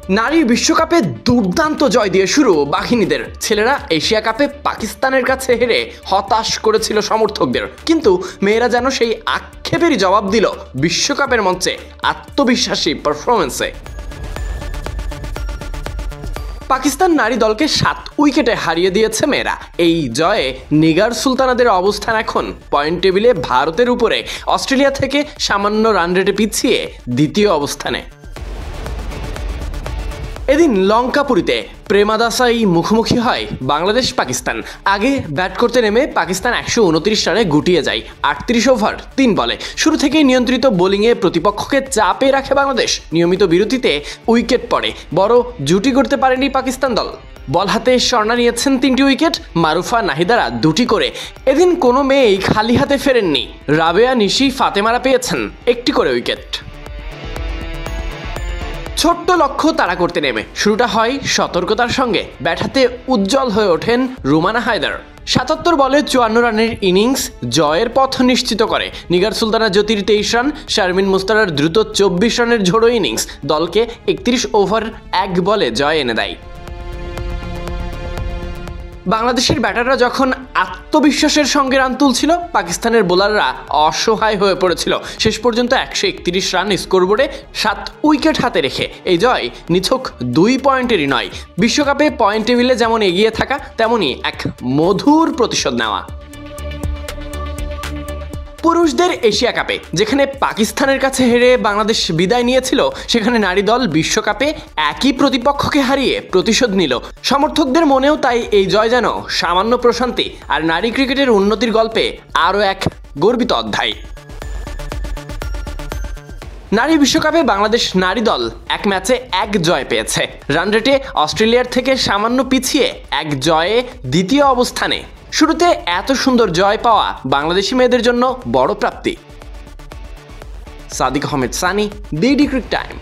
নারী বিশ্বকাপে দুর্দান্ত জয় দিয়ে শুরু বাহিনীদের। ছেলেরা এশিয়া কাপে পাকিস্তানের কাছে হেরে হতাশ করেছিল সমর্থকদের, কিন্তু মেয়েরা যেন সেই আক্ষেপেরই জবাব দিল বিশ্বকাপের মঞ্চে আত্মবিশ্বাসী পারফরমেন্সে। পাকিস্তান নারী দলকে 7 উইকেটে হারিয়ে দিয়েছে মেয়েরা। এই জয়ে নিগার সুলতানাদের অবস্থান এখন পয়েন্ট টেবিলে ভারতের উপরে, অস্ট্রেলিয়া থেকে সামান্য রান রেটে পিছিয়ে দ্বিতীয় অবস্থানে। এদিন লঙ্কাপুরীতে প্রেমাদাসাই মুখোমুখি হয় বাংলাদেশ পাকিস্তান। আগে ব্যাট করতে নেমে পাকিস্তান 129 রানে গুটিয়ে যায় 38 ওভার 3 বলে। শুরু থেকেই নিয়ন্ত্রিত বোলিংয়ে প্রতিপক্ষকে চাপে রাখে বাংলাদেশ। নিয়মিত বিরতিতে উইকেট পড়ে, বড় জুটি করতে পারেনি পাকিস্তান দল। বল হাতে স্বর্ণা নিয়েছেন 3টি উইকেট, মারুফা নাহিদারা 2টি করে। এদিন কোনো মেয়েই খালি হাতে ফেরেননি। রাবেয়া নিশি ফাতেমারা পেয়েছেন 1টি করে উইকেট। ছোট্ট লক্ষ্য তাড়া করতে নেমে শুরুটা হয় সতর্কতার সঙ্গে। ব্যাট হাতে উজ্জ্বল হয়ে ওঠেন রুমানা হায়দার। 77 বলে 54 রানের ইনিংস জয়ের পথ নিশ্চিত করে। নিগার সুলতানা জ্যোতির 23 রান, শারমিন মুস্তারার দ্রুত 24 রানের ঝোড়ো ইনিংস দলকে 31 ওভার 1 বলে জয় এনে দেয়। বাংলাদেশের ব্যাটাররা যখন আত্মবিশ্বাসের সঙ্গে রান তুলছিল, পাকিস্তানের বোলাররা অসহায় হয়ে পড়েছিল। শেষ পর্যন্ত 131 রান স্কোরবোর্ডে 7 উইকেট হাতে রেখে এই জয় নিছক 2 পয়েন্টেরই নয়, বিশ্বকাপে পয়েন্ট টেবিলে যেমন এগিয়ে থাকা, তেমনই এক মধুর প্রতিশোধ নেওয়া। পুরুষদের এশিয়া কাপে যেখানে পাকিস্তানের কাছে হেরে বাংলাদেশ বিদায় নিয়েছিল, সেখানে নারী দল বিশ্বকাপে একই প্রতিপক্ষকে হারিয়ে প্রতিশোধ নিল। সমর্থকদের মনেও তাই এই জয় যেন সামান্য প্রশান্তি, আর নারী ক্রিকেটের উন্নতির গল্পে আরও এক গর্বিত অধ্যায়। নারী বিশ্বকাপে বাংলাদেশ নারী দল এক ম্যাচে 1 জয় পেয়েছে। রান রেটে অস্ট্রেলিয়ার থেকে সামান্য পিছিয়ে 1 জয়ে দ্বিতীয় অবস্থানে। শুরুতে এত সুন্দর জয় পাওয়া বাংলাদেশি মেয়েদের জন্য বড় প্রাপ্তি। Sadiq Ahmed Sunny, BD cric time.